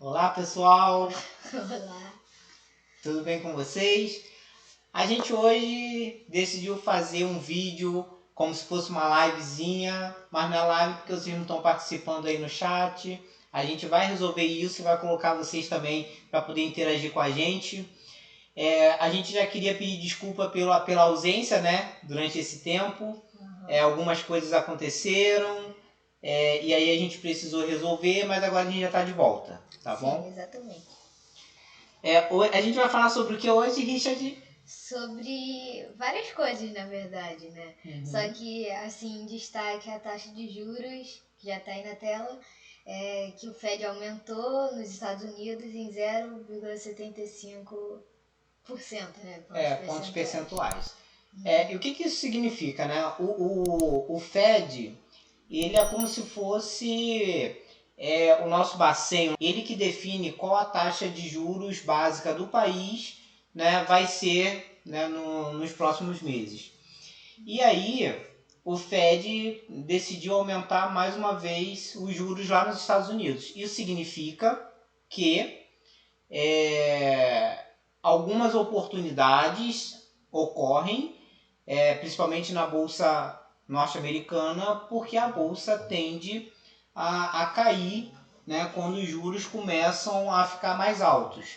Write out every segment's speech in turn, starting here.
Olá pessoal, Olá. tudo bem com vocês? A gente hoje decidiu fazer um vídeo como se fosse uma livezinha, mas não é live porque vocês não estão participando aí no chat. A gente vai resolver isso e vai colocar vocês também para poder interagir com a gente. A gente já queria pedir desculpa pela ausência, né, durante esse tempo. Algumas coisas aconteceram e aí a gente precisou resolver, mas agora a gente já está de volta, tá bom? Sim, exatamente. A gente vai falar sobre o que hoje, Richard? Sobre várias coisas, na verdade, né? Só que, assim, em destaque a taxa de juros, que já está aí na tela, que o Fed aumentou nos Estados Unidos em 0,75%, né? Pontos percentuais. E o que isso significa, né? O Fed, ele é como se fosse o nosso Bacen, ele que define qual a taxa de juros básica do país, né, vai ser, né, nos próximos meses. E aí o Fed decidiu aumentar mais uma vez os juros lá nos Estados Unidos. Isso significa que algumas oportunidades ocorrem, principalmente na Bolsa norte-americana, porque a Bolsa tende a cair, né, quando os juros começam a ficar mais altos.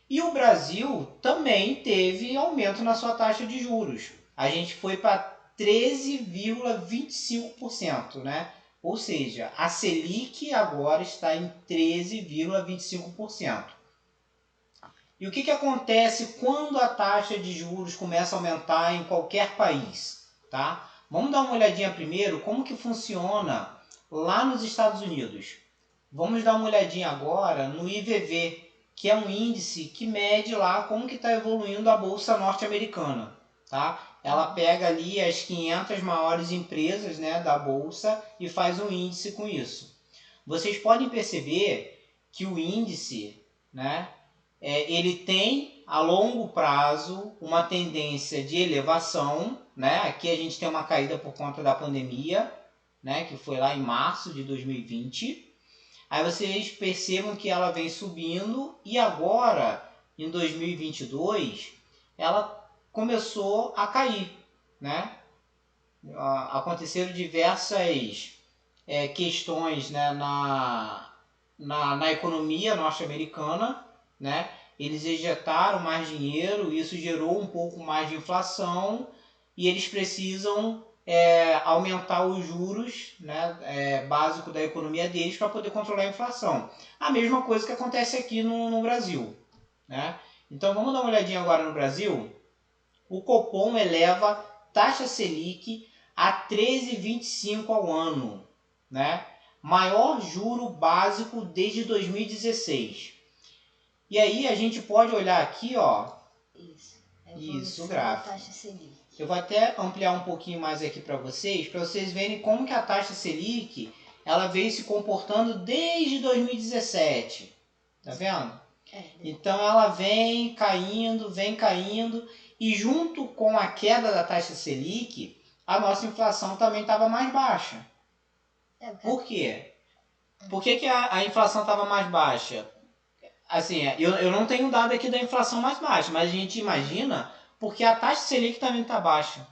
E o Brasil também teve aumento na sua taxa de juros. A gente foi para 13,25%, né? Ou seja, a Selic agora está em 13,25%. E o que acontece quando a taxa de juros começa a aumentar em qualquer país? Tá? Vamos dar uma olhadinha primeiro como que funciona lá nos Estados Unidos. Vamos dar uma olhadinha agora no IVV, que é um índice que mede lá como que está evoluindo a Bolsa norte-americana. Tá? Ela pega ali as 500 maiores empresas, né, da Bolsa e faz um índice com isso. Vocês podem perceber que o índice, né, ele tem a longo prazo uma tendência de elevação, né? Aqui a gente tem uma caída por conta da pandemia, né, que foi lá em março de 2020. Aí vocês percebam que ela vem subindo e agora, em 2022, ela começou a cair, né? Aconteceram diversas questões, né, na economia norte-americana, né? Eles injetaram mais dinheiro, isso gerou um pouco mais de inflação e eles precisam aumentar os juros, né, básico da economia deles para poder controlar a inflação. A mesma coisa que acontece aqui no Brasil, né? Então vamos dar uma olhadinha agora no Brasil. O Copom eleva taxa Selic a 13,25 ao ano, né? Maior juro básico desde 2016. E aí a gente pode olhar aqui, ó. Isso, o gráfico. Taxa Selic. Eu vou até ampliar um pouquinho mais aqui para vocês verem como que a taxa Selic ela veio se comportando desde 2017. Tá vendo? Então ela vem caindo e junto com a queda da taxa Selic, a nossa inflação também estava mais baixa. Por quê? Por que a inflação estava mais baixa? Assim, eu não tenho dado aqui da inflação mais baixa, mas a gente imagina porque a taxa Selic também está baixa.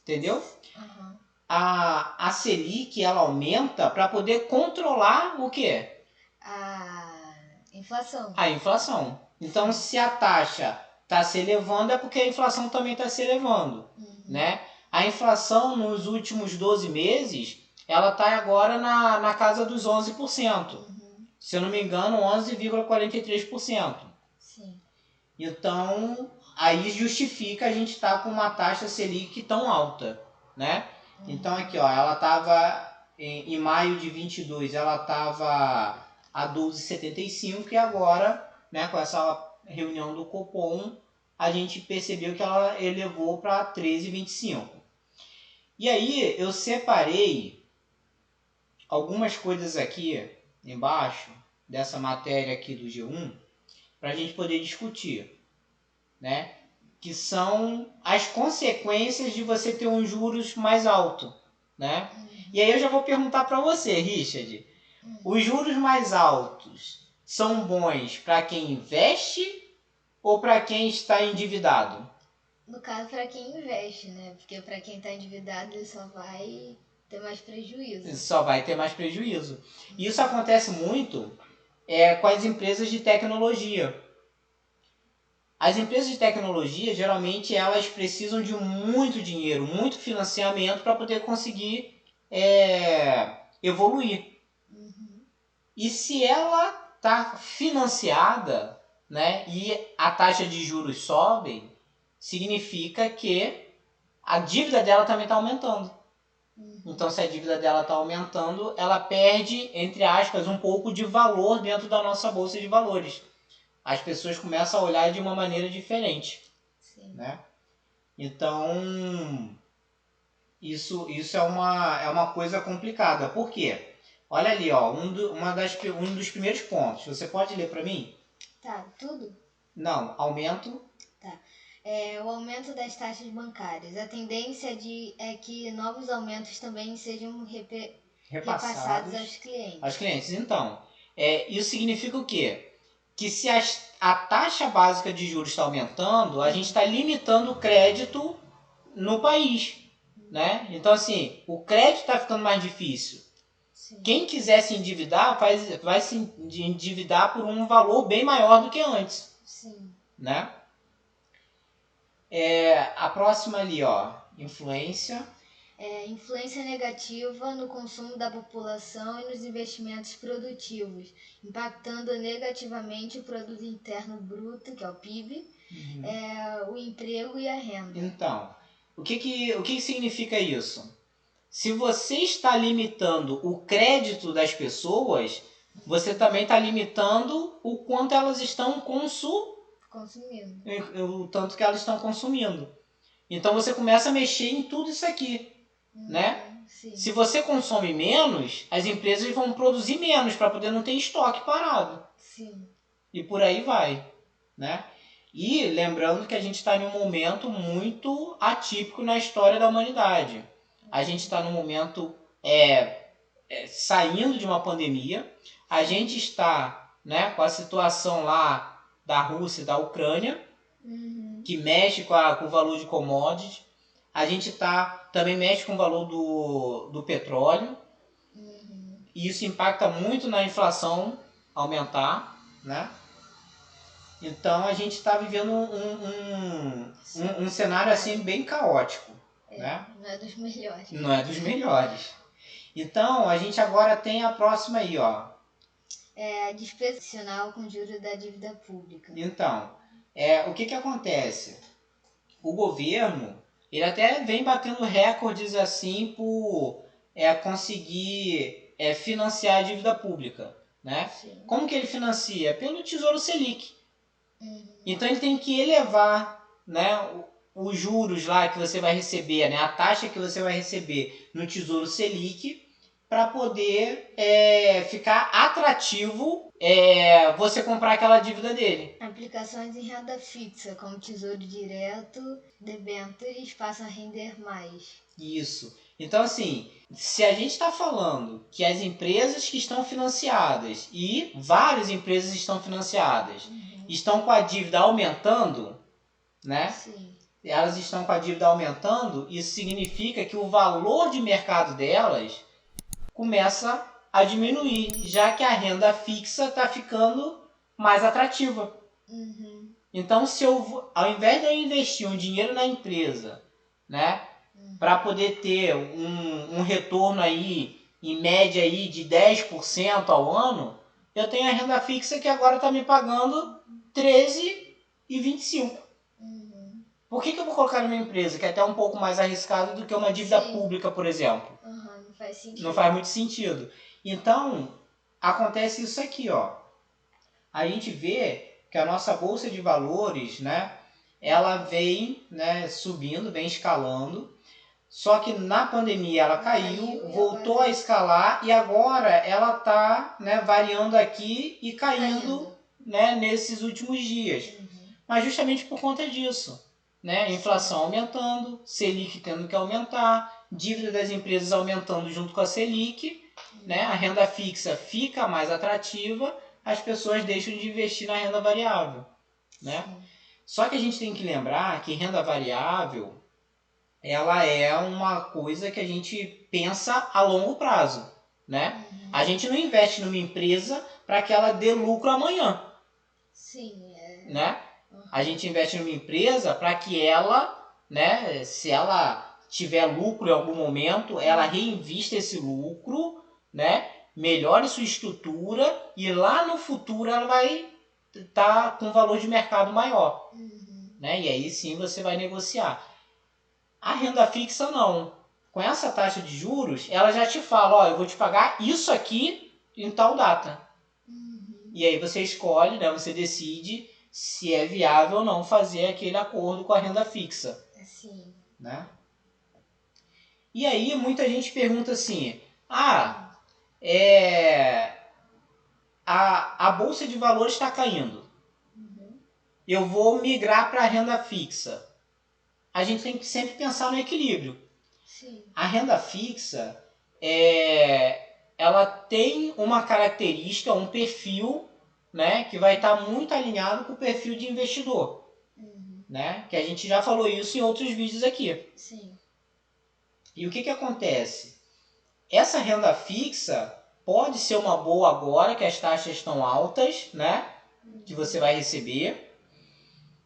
Entendeu? Uhum. A Selic ela aumenta para poder controlar o quê? A inflação. A inflação. Então, se a taxa está se elevando, é porque a inflação também está se elevando. Né? A inflação nos últimos 12 meses, ela está agora na casa dos 11%. Se eu não me engano, 11,43%. Sim. Então, aí justifica a gente estar com uma taxa Selic tão alta, né? Então aqui, ó, ela estava em maio de 22, ela estava a 12,75 e agora, né, com essa reunião do Copom, a gente percebeu que ela elevou para 13,25. E aí eu separei algumas coisas aqui embaixo dessa matéria aqui do G1 para a gente poder discutir, né? Que são as consequências de você ter um juros mais alto, né? E aí eu já vou perguntar para você, Richard, os juros mais altos são bons para quem investe ou para quem está endividado? No caso, para quem investe, né? Porque para quem está endividado, ele só vai ter mais prejuízo. Só vai ter mais prejuízo. Isso acontece muito com as empresas de tecnologia. As empresas de tecnologia, geralmente, elas precisam de muito dinheiro, muito financiamento para poder conseguir evoluir. E se ela está financiada, né, e a taxa de juros sobe, significa que a dívida dela também está aumentando. Então, se a dívida dela está aumentando, ela perde, entre aspas, um pouco de valor dentro da nossa bolsa de valores. As pessoas começam a olhar de uma maneira diferente. Sim. Né? Então, isso é uma coisa complicada. Por quê? Olha ali, ó, um dos primeiros pontos. Você pode ler para mim? Tá, tudo? Não, aumento. Tá. O aumento das taxas bancárias. A tendência é que novos aumentos também sejam repassados aos clientes. Aos clientes. Então, isso significa o quê? Que se a taxa básica de juros está aumentando, a gente está limitando o crédito no país. Né? Então, assim, o crédito está ficando mais difícil. Sim. Quem quiser se endividar, vai se endividar por um valor bem maior do que antes. Sim. Né? A próxima ali, ó, influência. Influência negativa no consumo da população e nos investimentos produtivos, impactando negativamente o produto interno bruto, que é o PIB, o emprego e a renda. Então, o que significa isso? Se você está limitando o crédito das pessoas, você também está limitando o quanto elas estão consumindo. O tanto que elas estão consumindo. Então você começa a mexer em tudo isso aqui. Né? Sim. Se você consome menos, as empresas vão produzir menos para poder não ter estoque parado. Sim. E por aí vai. Né? E lembrando que a gente está em um momento muito atípico na história da humanidade. A gente está num momento saindo de uma pandemia. A gente está, né, com a situação lá da Rússia e da Ucrânia, que mexe com o valor de commodities. A gente também mexe com o valor do petróleo. E isso impacta muito na inflação aumentar. Né? Então a gente está vivendo um cenário assim bem caótico. Né? Não é dos melhores. Não é dos melhores. Então, a gente agora tem a próxima aí, ó. A despesa adicional com juros da dívida pública. Então, o que acontece? O governo, ele até vem batendo recordes assim por conseguir financiar a dívida pública. Né? Como que ele financia? Pelo Tesouro Selic. Então, ele tem que elevar, né, os juros lá que você vai receber, né, a taxa que você vai receber no Tesouro Selic, para poder ficar atrativo você comprar aquela dívida dele. Aplicações em renda fixa, como Tesouro Direto, debêntures, passam a render mais. Isso. Então, assim, se a gente está falando que as empresas que estão financiadas, e várias empresas estão financiadas, estão com a dívida aumentando, né? Sim. Elas estão com a dívida aumentando, isso significa que o valor de mercado delas começa a diminuir, já que a renda fixa está ficando mais atrativa. Então, se ao invés de eu investir um dinheiro na empresa, né, para poder ter um retorno aí, em média aí de 10% ao ano, eu tenho a renda fixa que agora está me pagando 13,25%. Por que eu vou colocar numa empresa que é até um pouco mais arriscado do que uma dívida pública, por exemplo? Não faz sentido. Não faz muito sentido. Então, acontece isso aqui, ó. A gente vê que a nossa bolsa de valores, né, ela vem, né, subindo, vem escalando. Só que na pandemia ela caiu, voltou a escalar e agora ela está, né, variando aqui e caindo, né, nesses últimos dias. Mas justamente por conta disso. Né? Inflação aumentando, Selic tendo que aumentar, dívida das empresas aumentando junto com a Selic, né? A renda fixa fica mais atrativa, as pessoas deixam de investir na renda variável, né? Sim. Só que a gente tem que lembrar que renda variável, ela é uma coisa que a gente pensa a longo prazo, né? A gente não investe numa empresa para que ela dê lucro amanhã. Sim, né? A gente investe numa empresa para que ela, né, se ela tiver lucro em algum momento, ela reinvista esse lucro, né, melhore sua estrutura e lá no futuro ela vai estar com um valor de mercado maior. Né? E aí sim você vai negociar. A renda fixa não. Com essa taxa de juros, ela já te fala, ó, eu vou te pagar isso aqui em tal data. E aí você escolhe, né, você decide se é viável ou não fazer aquele acordo com a renda fixa. Sim. Né? E aí muita gente pergunta assim, a Bolsa de Valores está caindo. Eu vou migrar para a renda fixa. A gente tem que sempre pensar no equilíbrio. Sim. A renda fixa, ela tem uma característica, um perfil, né, que vai estar muito alinhado com o perfil de investidor. Né? Que a gente já falou isso em outros vídeos aqui. Sim. E o que acontece? Essa renda fixa pode ser uma boa agora, que as taxas estão altas, né? Que você vai receber.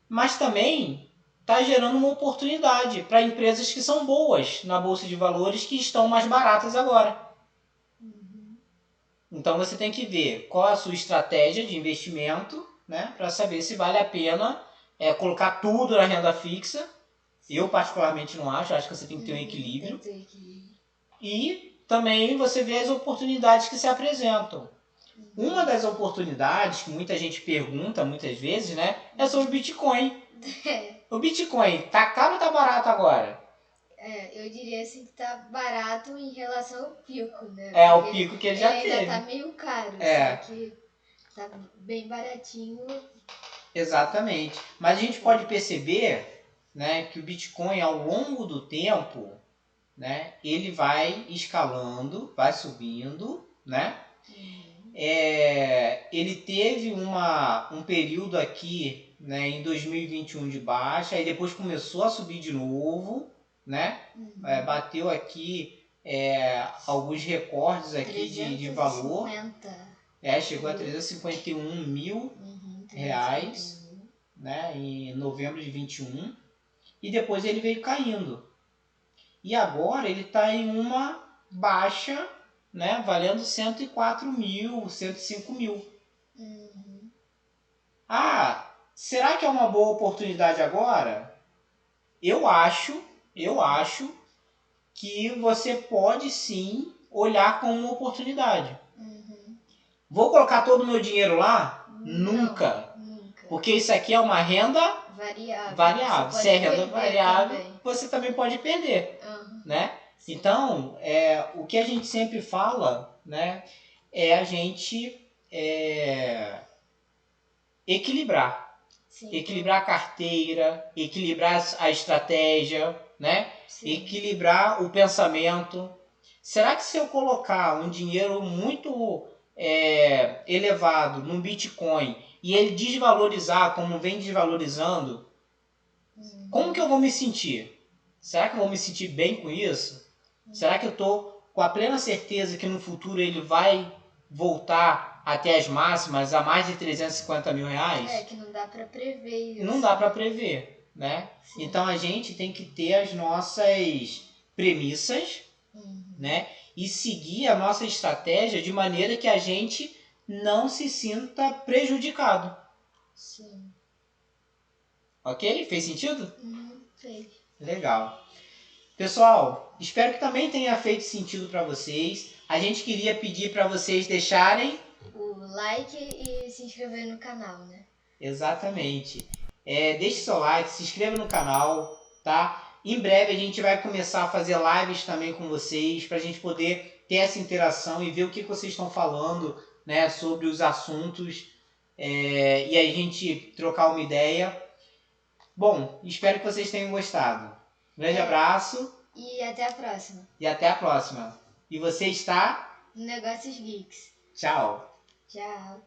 Mas também está gerando uma oportunidade para empresas que são boas na Bolsa de Valores, que estão mais baratas agora. Então você tem que ver qual a sua estratégia de investimento, né? Para saber se vale a pena colocar tudo na renda fixa. Eu particularmente não acho que você tem que ter um equilíbrio. Tem que ter equilíbrio. E também você vê as oportunidades que se apresentam. Uma das oportunidades que muita gente pergunta muitas vezes, né, é sobre o Bitcoin. O Bitcoin tá caro ou tá barato agora? Eu diria assim que tá barato em relação ao pico, né? O pico que ele já teve. Ainda tá meio caro, só que tá bem baratinho. Exatamente. Mas a gente pode perceber, né, que o Bitcoin ao longo do tempo, né, ele vai escalando, vai subindo, né? Ele teve um período aqui, né, em 2021 de baixa, aí depois começou a subir de novo, né? Bateu aqui alguns recordes aqui de valor. Chegou a 351 mil reais, né, em novembro de 21, e depois ele veio caindo. E agora ele está em uma baixa, né, valendo 104 mil, 105 mil. Será que é uma boa oportunidade agora? Eu acho que você pode sim olhar como uma oportunidade. Vou colocar todo o meu dinheiro lá? Nunca. Porque isso aqui é uma renda variável. Se é renda variável, você também pode perder. Né? Então, o que a gente sempre fala, né, é a gente equilibrar. Equilibrar a carteira, equilibrar a estratégia, né? Equilibrar o pensamento. Será que se eu colocar um dinheiro muito elevado no Bitcoin e ele desvalorizar como vem desvalorizando, como que eu vou me sentir? Será que eu vou me sentir bem com isso? Será que eu estou com a plena certeza que no futuro ele vai voltar até as máximas, a mais de 350 mil reais? Que não dá para prever isso. Não dá para prever, né? Sim. Então a gente tem que ter as nossas premissas, né? E seguir a nossa estratégia de maneira que a gente não se sinta prejudicado. Sim. Ok? Fez sentido? Fez. Legal. Pessoal, espero que também tenha feito sentido para vocês. A gente queria pedir para vocês deixarem o like e se inscrever no canal, né? Exatamente. Deixe seu like, se inscreva no canal, tá? Em breve a gente vai começar a fazer lives também com vocês, para a gente poder ter essa interação e ver o que vocês estão falando, né, sobre os assuntos, e aí a gente trocar uma ideia. Bom, espero que vocês tenham gostado. Um grande abraço. E até a próxima. E você está? No Negócios Geeks. Tchau. Tchau.